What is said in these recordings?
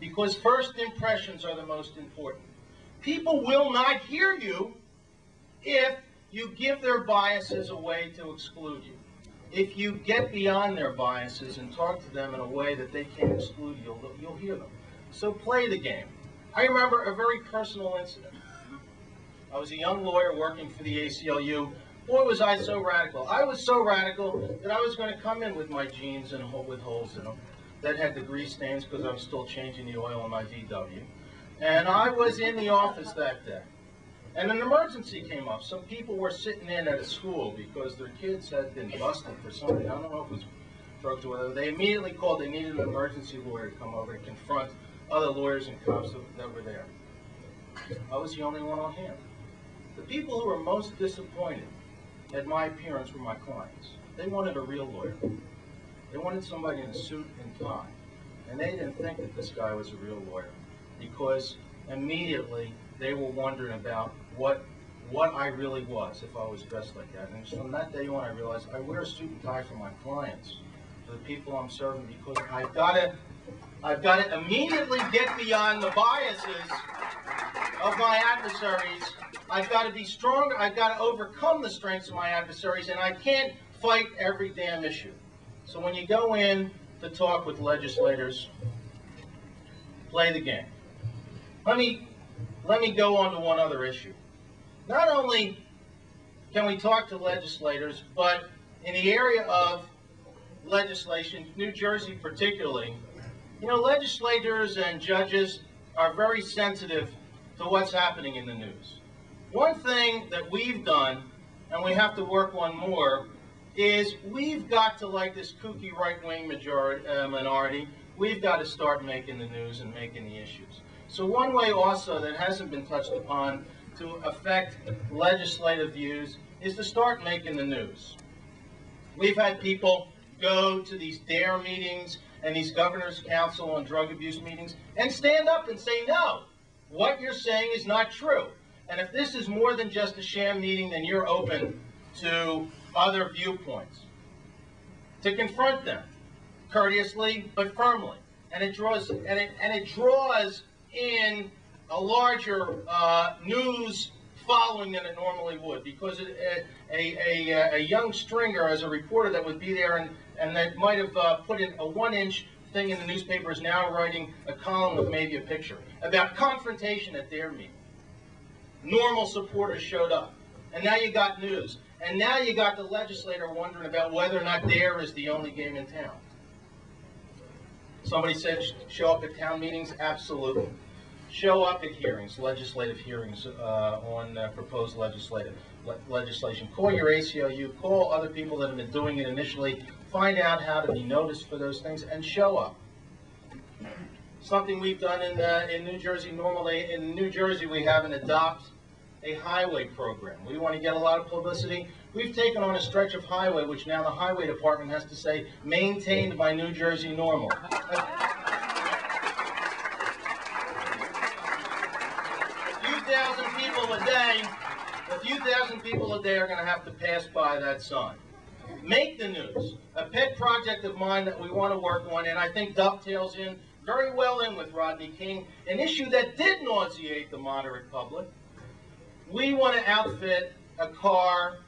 because first impressions are the most important. People will not hear you if you give their biases a way to exclude you. If you get beyond their biases and talk to them in a way that they can't exclude you, you'll hear them. So play the game. I remember a very personal incident. I was a young lawyer working for the ACLU. Boy, was I so radical. I was so radical that I was going to come in with my jeans and with holes in them that had the grease stains because I was still changing the oil in my VW. And I was in the office that day. And an emergency came up. Some people were sitting in at a school because their kids had been busted for something. I don't know if it was drugs or whatever. They immediately called. They needed an emergency lawyer to come over and confront other lawyers and cops that were there. I was the only one on hand. The people who were most disappointed at my appearance were my clients. They wanted a real lawyer. They wanted somebody in a suit and tie. And they didn't think that this guy was a real lawyer because immediately they were wondering about what I really was if I was dressed like that. And from that day on, I realized I wear a suit and tie for my clients, for the people I'm serving, because I've got to immediately get beyond the biases of my adversaries. I've got to be stronger. I've got to overcome the strengths of my adversaries, and I can't fight every damn issue. So when you go in to talk with legislators, play the game. Let me go on to one other issue. Not only can we talk to legislators, but in the area of legislation, New Jersey particularly, you know, legislators and judges are very sensitive to what's happening in the news. One thing that we've done, and we have to work on more, is we've got to, like this kooky right-wing minority, we've got to start making the news and making the issues. So one way also that hasn't been touched upon to affect legislative views is to start making the news. We've had people go to these DARE meetings and these governor's council on drug abuse meetings and stand up and say, no, what you're saying is not true. And if this is more than just a sham meeting, then you're open to other viewpoints. To confront them courteously but firmly. And it draws in a larger news following than it normally would, because a young stringer as a reporter that would be there and that might have put in a 1-inch thing in the newspaper is now writing a column with maybe a picture about confrontation at their meeting. Normal supporters showed up, and now you got news, and now you got the legislator wondering about whether or not DARE is the only game in town. Somebody said show up at town meetings. Absolutely. Show up at hearings, legislative hearings on proposed legislation. Call your ACLU, call other people that have been doing it initially, find out how to be noticed for those things, and show up. Something we've done in New Jersey normally. In New Jersey, we have an Adopt a Highway program. We want to get a lot of publicity. We've taken on a stretch of highway, which now the highway department has to say, maintained by New Jersey Normal. A few thousand people a day are going to have to pass by that sign. Make the news. A pet project of mine that we want to work on, and I think dovetails in very well in with Rodney King, an issue that did nauseate the moderate public. We want to outfit a car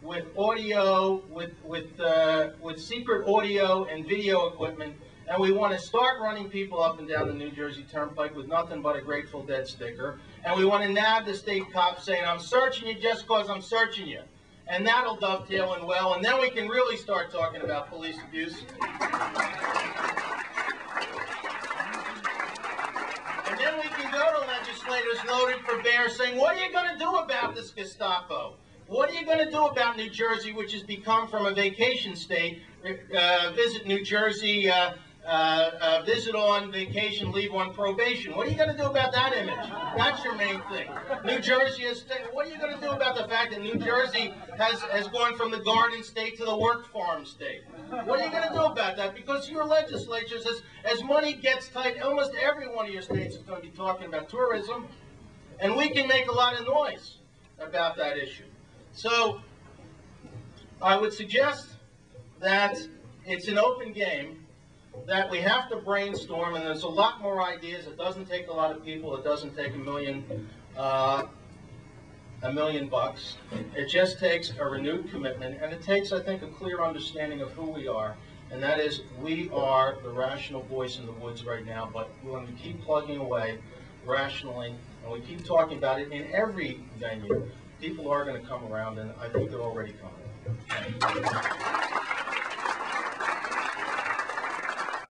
with audio, with secret audio and video equipment, and we want to start running people up and down the New Jersey Turnpike with nothing but a Grateful Dead sticker. And we want to nab the state cops saying, I'm searching you just because I'm searching you. And that'll dovetail in well, and then we can really start talking about police abuse. And then we can go to legislators loaded for bear saying, what are you going to do about this Gestapo? What are you going to do about New Jersey, which has become from a vacation state, visit New Jersey, visit on vacation, leave on probation? What are you going to do about that image? That's your main thing. New Jersey is, what are you going to do about the fact that New Jersey has gone from the garden state to the work farm state? What are you going to do about that? Because your legislatures, as money gets tight, almost every one of your states is going to be talking about tourism, and we can make a lot of noise about that issue. So I would suggest that it's an open game. that we have to brainstorm, and there's a lot more ideas. It doesn't take a lot of people. It doesn't take $1 million bucks. It just takes a renewed commitment, and it takes, I think, a clear understanding of who we are, and that is we are the rational voice in the woods right now, but when we keep plugging away rationally, and we keep talking about it in every venue, people are going to come around, and I think they're already coming.